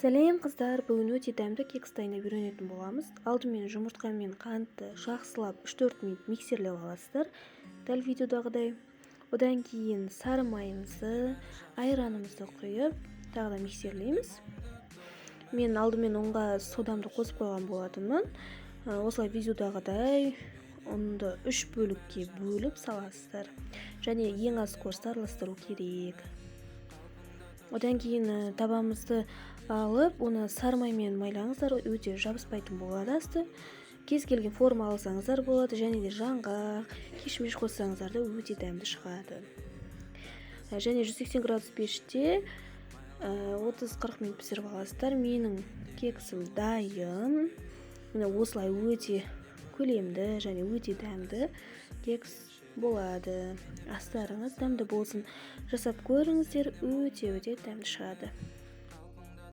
Сәлем қыздар, бүгін өте дәмді кекс дайындап үйренетін боламыз. Алдымен жұмыртқа мен қантты жақсылап 3-4 минут миксерлеп аласыздар, дәл видеодағыдай. Одан кейін сары майымызды, айранымызды құйып, тағы да миксерлейміз. Мен алдымен онға содамды қосып қойған болатынмын. Осылай видеодағыдай ұнды 3 бөлікке бөліп саласыздар. Және ең аз қосып араластыру керек. Одан кейін табамызды алып, оны сары маймен майлаңыздар, өте жабыспайтын болады асты. Кез келген форма алсаңыздар болады, және де жаңғақ, кишмиш қоссаңыздар да өте дәмді шығады. Және 180 градус пеште 30-40 минут пісіріп аласыздар. Менің кексім дайын. Осылай өте көлемді және өте дәмді кекс болады. Астарыңыз дәмді болсын. Жасап көріңіздер, өте дәмді шығады.